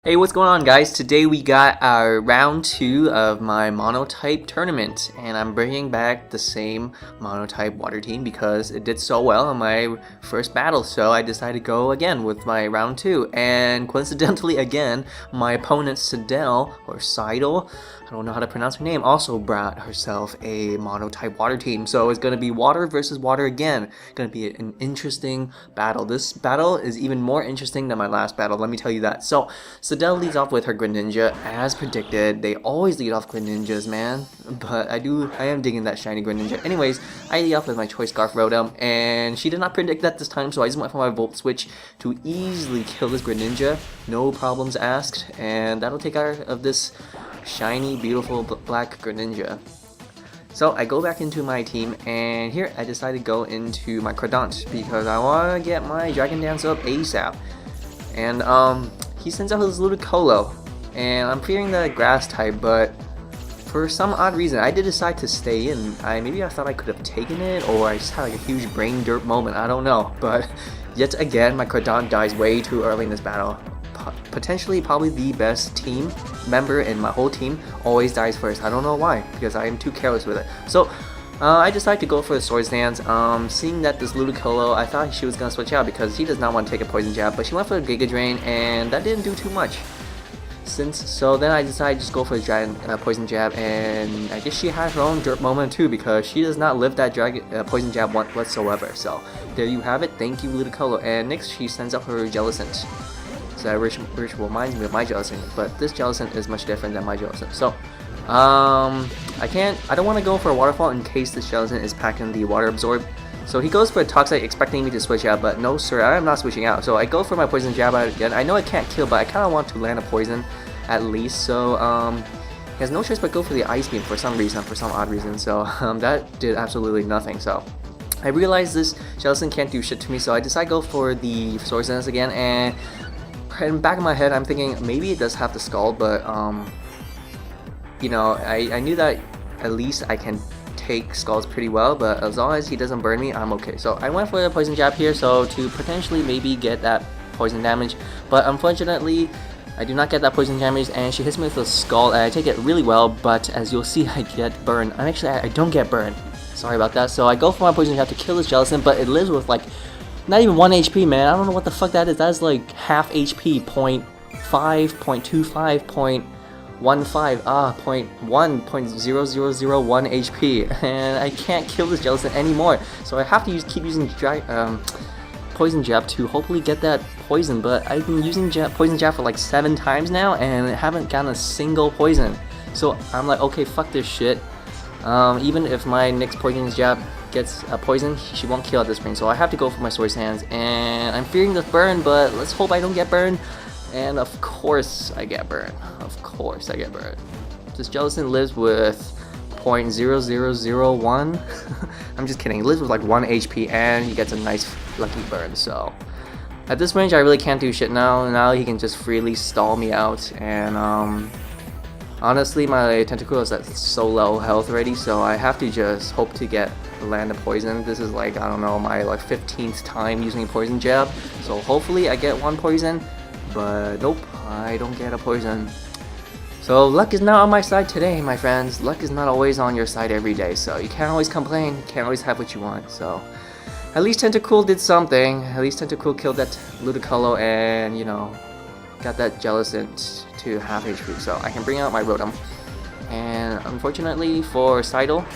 Hey, what's going on, guys? Today we got our round 2 of my Monotype Tournament, and I'm bringing back the same Monotype water team because it did so well in my first battle, so I decided to go again with my round 2. And coincidentally, again, my opponent Sydell, or Sydell, I don't know how to pronounce her name, also brought herself a Monotype water team. So it's going to be water versus water again. Going to be an interesting battle. This battle is even more interesting than my last battle, let me tell you that. So Sydell leads off with her Greninja, as predicted. They always lead off Greninjas, man. But I am digging that shiny Greninja. Anyways, I lead off with my Choice Scarf Rotom, and she did not predict that this time, so I just went for my Volt Switch to easily kill this Greninja. No problems asked, and that'll take care of this shiny, beautiful black Greninja. So I go back into my team, and here I decided to go into my Crawdaunt because I want to get my Dragon Dance up ASAP. And he sends out his Ludicolo, and I'm fearing the grass type, but for some odd reason I did decide to stay in. Maybe I thought I could have taken it, or I just had like a huge brain dirt moment, I don't know. But yet again, my Crawdaunt dies way too early in this battle. Potentially probably the best team member in my whole team always dies first. I don't know why, because I am too careless with it. So I decided to go for the Swords Dance. Seeing that this Ludicolo, I thought she was going to switch out because she does not want to take a Poison Jab, but she went for a Giga Drain, and that didn't do too much. So then I decided to just go for a Poison Jab, and I guess she had her own dirt moment too because she does not live that Poison Jab whatsoever. So there you have it. Thank you, Ludicolo. And next she sends out her Jellicent. So that reminds me of my Jellicent, but this Jellicent is much different than my Jellicent. So I don't want to go for a Waterfall in case this Jellicent is packing the Water Absorb. So he goes for a Toxic, expecting me to switch out, but no sir, I am not switching out. So I go for my Poison Jab out again. I know I can't kill, but I kind of want to land a Poison at least. So he has no choice but go for the Ice Beam for some odd reason. So that did absolutely nothing. So I realized this Jellicent can't do shit to me, so I decide to go for the Swords Dance again, and in the back of my head I'm thinking maybe it does have the Scald, but you know, I knew that at least I can take Scalds pretty well, but as long as he doesn't burn me, I'm okay. So I went for a Poison Jab here, so to potentially maybe get that poison damage, but unfortunately I do not get that poison damage, and she hits me with a Scald, and I take it really well, but as you'll see, I get burned. I don't get burned, sorry about that. So I go for my Poison Jab to kill this Jellicent, but it lives with like not even 1 HP, man. I don't know what the fuck that is. That is like half HP, 0.5, 0.25, 0.15, 0.1, 0.0001 HP, and I can't kill this Jellicent anymore. So I have to keep using Poison Jab to hopefully get that poison, but I've been using Poison Jab for like 7 times now, and I haven't gotten a single poison. So I'm like, okay, fuck this shit. Even if my next Poison Jab gets a poison, she won't kill at this point, so I have to go for my Swords Dance, and I'm fearing the burn, but let's hope I don't get burned. And of course I get burned. This Jellicent lives with 0.0001. I'm just kidding. He lives with like 1 HP, and he gets a nice lucky burn. So at this range I really can't do shit now. Now he can just freely stall me out, and honestly my Tentacruel is at so low health already, so I have to just hope to land a poison. This is like, I don't know, my like 15th time using a Poison Jab, so hopefully I get 1 poison, but nope, I don't get a poison. So luck is not on my side today, my friends. Luck is not always on your side every day, so you can't always complain, you can't always have what you want. So at least Tentacruel did something. At least Tentacruel killed that Ludicolo, and you know, got that Jellicent to half HP, so I can bring out my Rotom. And unfortunately for Sydell,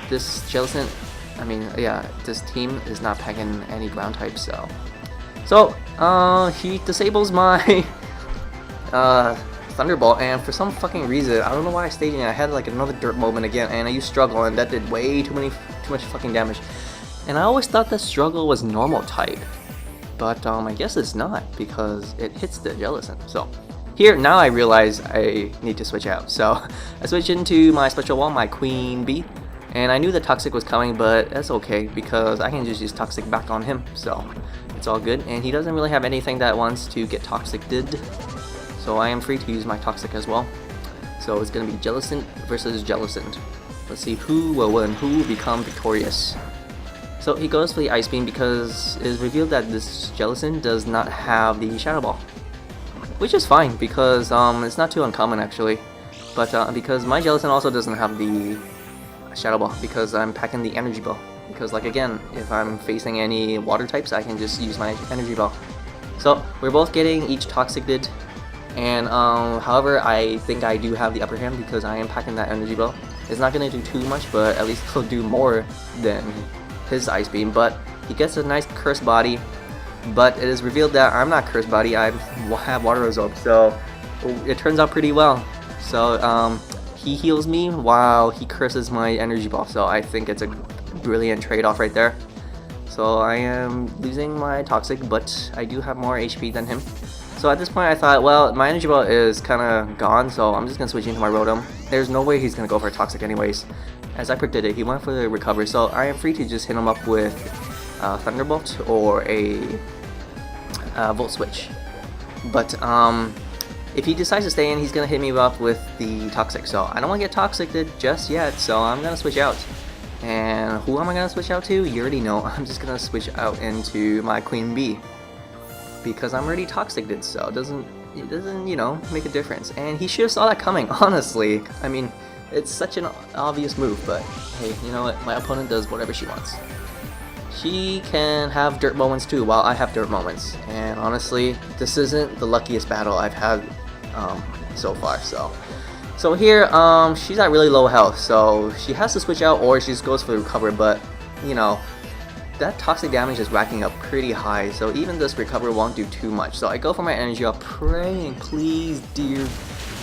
this Jellicent, this team is not packing any ground types, so he disables my Thunderbolt, and for some fucking reason, I don't know why I stayed in it. I had like another dirt moment again, and I used Struggle, and that did way too much fucking damage. And I always thought that Struggle was normal type, but I guess it's not, because it hits the Jellicent. So here, now I realize I need to switch out. So I switched into my special wall, my Queen Bee, and I knew the Toxic was coming, but that's okay because I can just use Toxic back on him, so it's all good. And he doesn't really have anything that wants to get Toxic-did, so I am free to use my Toxic as well. So it's gonna be Jellicent versus Jellicent. Let's see who will win, who will become victorious. So he goes for the Ice Beam because it is revealed that this Jellicent does not have the Shadow Ball. which is fine because it's not too uncommon actually. But because my Jellicent also doesn't have the Shadow Ball, because I'm packing the Energy Ball. Because like again, if I'm facing any water types, I can just use my Energy Ball. So we're both getting each Toxicted, and however, I think I do have the upper hand because I am packing that Energy Ball. It's not going to do too much, but at least it'll do more than his Ice Beam. But he gets a nice Curse Body, but it is revealed that I'm not Curse Body, I have Water Absorb, so it turns out pretty well. So he heals me while he curses my Energy Ball, so I think it's a brilliant trade-off right there. So I am losing my Toxic, but I do have more HP than him. So at this point I thought, well, my Energy Ball is kind of gone, so I'm just going to switch into my Rotom. There's no way he's going to go for a Toxic anyways. As I predicted, he went for the Recover, so I am free to just hit him up with Thunderbolt or a Volt Switch. But if he decides to stay in, he's going to hit me up with the Toxic, so I don't want to get Toxic just yet, so I'm going to switch out. And who am I going to switch out to? You already know. I'm just going to switch out into my Queen Bee, because I'm already Toxiced, so it doesn't, you know, make a difference. And he should have saw that coming, honestly. I mean, it's such an obvious move, but hey, you know what? My opponent does whatever she wants. She can have dirt moments too, while I have dirt moments. And honestly, this isn't the luckiest battle I've had so far, So here, she's at really low health, so she has to switch out or she just goes for the Recover, but, you know, that toxic damage is racking up pretty high, so even this Recover won't do too much. So I go for my Energy Ball, praying, please, dear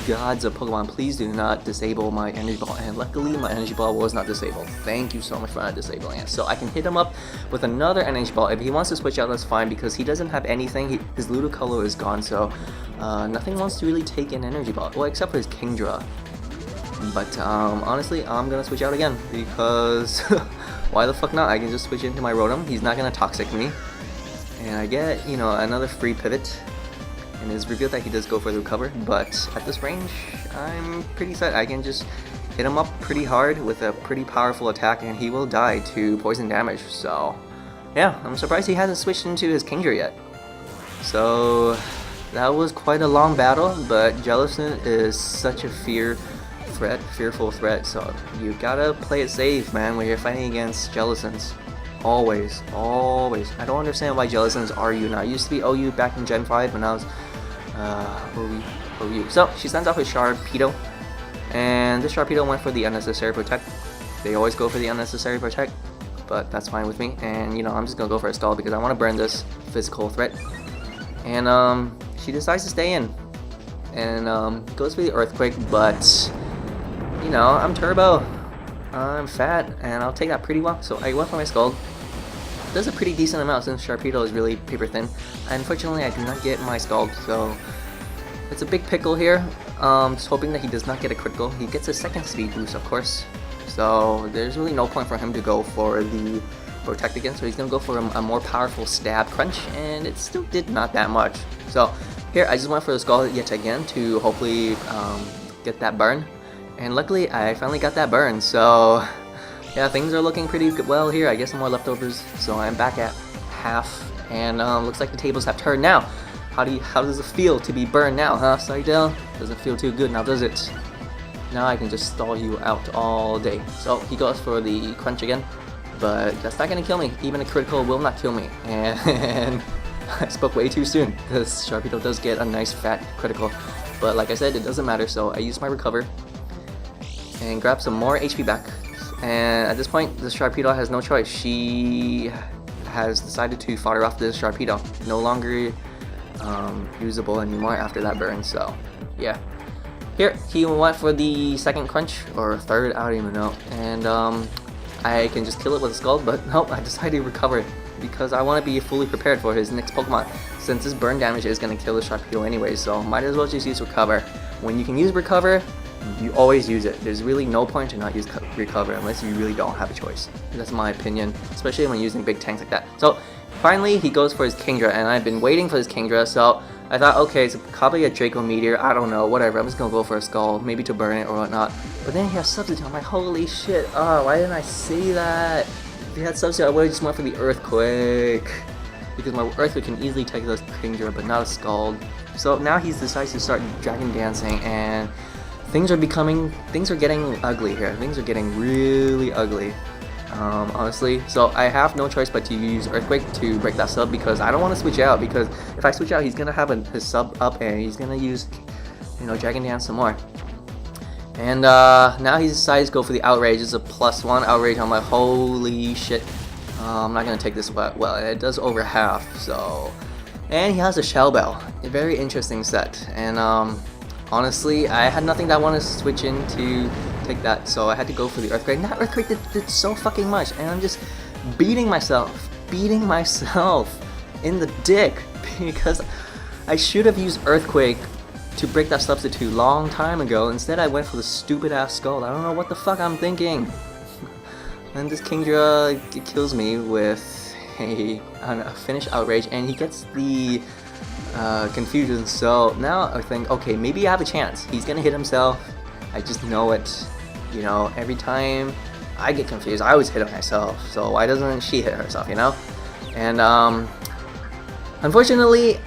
gods of Pokemon, please do not disable my Energy Ball, and luckily my Energy Ball was not disabled. Thank you so much for not disabling it. So I can hit him up with another Energy Ball. If he wants to switch out, that's fine, because he doesn't have anything. His Ludicolo is gone, so nothing wants to really take an Energy Ball, well, except for his Kingdra. But honestly, I'm gonna switch out again, because why the fuck not? I can just switch into my Rotom. He's not gonna Toxic me, and I get, you know, another free pivot. And it's revealed that he does go for the Recover, but at this range, I'm pretty set. I can just hit him up pretty hard with a pretty powerful attack, and he will die to poison damage. So yeah, I'm surprised he hasn't switched into his Kingdra yet. So that was quite a long battle, but Jellicent is such a fearful threat, so you gotta play it safe, man, when you're fighting against Jellicents. Always. I don't understand why Jellicents are OU now. It used to be OU back in Gen 5, but now it's OU. So she sends off with Sharpedo, and this Sharpedo went for the unnecessary Protect. They always go for the unnecessary Protect, but that's fine with me. And you know, I'm just gonna go for a stall because I want to burn this physical threat. And she decides to stay in, and goes for the Earthquake, but you know, I'm Turbo, I'm fat, and I'll take that pretty well. So I went for my Scald. Does a pretty decent amount since Sharpedo is really paper thin. Unfortunately, I do not get my Scald, so it's a big pickle here. Just hoping that he does not get a critical. He gets a second speed boost, of course, so there's really no point for him to go for the Protect again. So he's gonna go for a more powerful Stab Crunch, and it still did not that much. So here I just went for the Scald yet again to hopefully get that burn, and luckily I finally got that burn. So yeah, things are looking pretty well here. I get some more leftovers, so I'm back at half, and looks like the tables have turned now. How does it feel to be burned now, huh, Sydell? Doesn't feel too good now, does it? Now I can just stall you out all day. So he goes for the Crunch again, but that's not gonna kill me. Even a critical will not kill me. And I spoke way too soon, because Sharpedo does get a nice fat critical. But like I said, it doesn't matter, so I use my Recover and grab some more HP back. And at this point, the Sharpedo has no choice. She has decided to fodder off this Sharpedo. No longer usable anymore after that burn, so yeah. Here, he went for the second Crunch, or third, I don't even know. And I can just kill it with a Scald, but nope, I decided to Recover because I want to be fully prepared for his next Pokemon. Since this burn damage is going to kill the Sharpedo anyway, so might as well just use Recover. When you can use Recover, you always use it. There's really no point to not use Recover unless you really don't have a choice. That's my opinion, especially when using big tanks like that. So finally he goes for his Kingdra, and I've been waiting for his Kingdra, so I thought, okay, it's probably a Draco Meteor, I don't know, whatever, I'm just gonna go for a Scald, maybe to burn it or whatnot. But then he has Substitute. I'm like, holy shit, why didn't I say that? If he had Substitute, I would've just went for the Earthquake, because my Earthquake can easily take this Kingdra, but not a Scald. So now he decides to start Dragon Dancing, and things are getting ugly here. Things are getting really ugly, honestly. So I have no choice but to use Earthquake to break that sub, because I don't want to switch out, because if I switch out, he's gonna have his sub up and he's gonna use, you know, Dragon Dance some more. And now he decides to go for the Outrage. It's a +1 Outrage. I'm like, holy shit. I'm not gonna take this, but well, it does over half. So, and he has a Shell Bell. A very interesting set. And honestly, I had nothing that I wanted to switch in to take that, so I had to go for the Earthquake. And that Earthquake did so fucking much, and I'm just beating myself in the dick, because I should have used Earthquake to break that substitute long time ago. Instead, I went for the stupid ass Scald. I don't know what the fuck I'm thinking. And this Kingdra kills me with a finished Outrage, and he gets the Confusion. So now I think, okay, maybe I have a chance. He's gonna hit himself. I just know it. You know, every time I get confused, I always hit myself. So why doesn't she hit herself, you know? And unfortunately,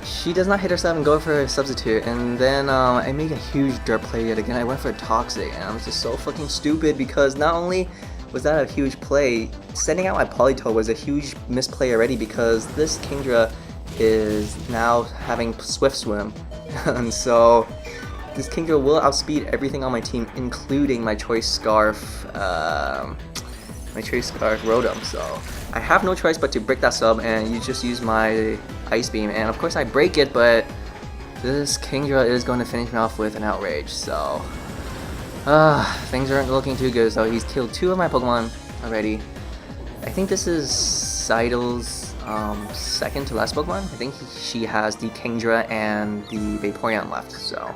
she does not hit herself and go for a substitute. And then I made a huge dirt play yet again. I went for a Toxic, and I'm just so fucking stupid, because not only was that a huge play, sending out my Politoed was a huge misplay already, because this Kingdra is now having Swift Swim. And so this Kingdra will outspeed everything on my team, including my Choice Scarf Rotom. So I have no choice but to break that sub, and you just use my Ice Beam, and of course I break it, but this Kingdra is going to finish me off with an Outrage. So things aren't looking too good. So he's killed 2 of my Pokemon already. I think this is Sydell's second to last Pokemon. I think she has the Kingdra and the Vaporeon left. So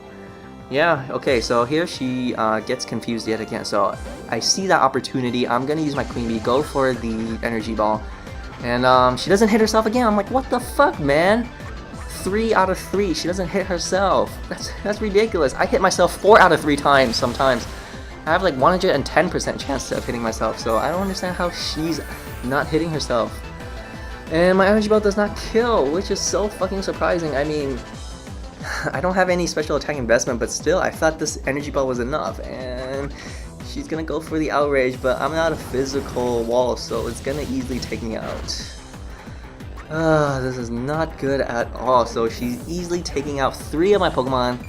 yeah, okay, so here she gets confused yet again. So I see that opportunity. I'm gonna use my Queen Bee, go for the Energy Ball, and she doesn't hit herself again. I'm like, what the fuck, man? 3 out of 3. She doesn't hit herself. That's ridiculous. I hit myself 4 out of 3 times sometimes. I have like 110% chance of hitting myself, so I don't understand how she's not hitting herself. And my Energy Ball does not kill, which is so fucking surprising. I mean, I don't have any special attack investment, but still, I thought this Energy Ball was enough. And she's gonna go for the Outrage, but I'm not a physical wall, so it's gonna easily take me out. This is not good at all. So she's easily taking out 3 of my Pokemon,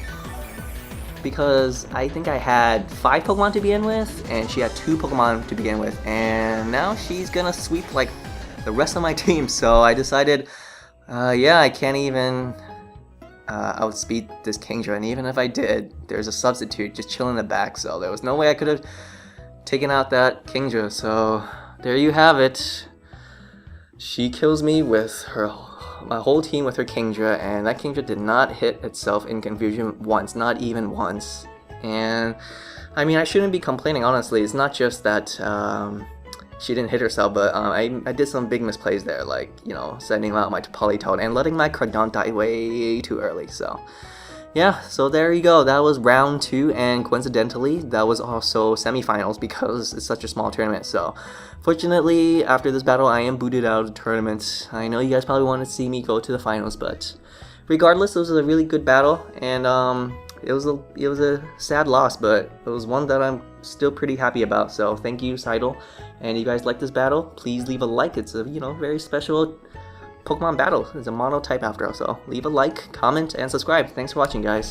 because I think I had 5 Pokemon to begin with, and she had 2 Pokemon to begin with, and now she's gonna sweep like the rest of my team. So I decided, yeah, I can't even outspeed this Kingdra, and even if I did, there's a substitute just chilling in the back, so there was no way I could have taken out that Kingdra. So there you have it. She kills me with my whole team with her Kingdra, and that Kingdra did not hit itself in Confusion once, not even once. And I mean, I shouldn't be complaining, honestly. It's not just that she didn't hit herself, but I did some big misplays there, like, you know, sending out my Politoed and letting my Crawdaunt die way too early. So yeah, so there you go. That was round 2, and coincidentally, that was also semifinals, because it's such a small tournament. So fortunately, after this battle, I am booted out of the tournament. I know you guys probably want to see me go to the finals, but regardless, it was a really good battle, and it was a sad loss, but it was one that I'm still pretty happy about. So thank you, Sydell. And if you guys like this battle, please leave a like. It's a, you know, very special Pokemon battle. It's a mono type after all, so leave a like, comment, and subscribe. Thanks for watching, guys.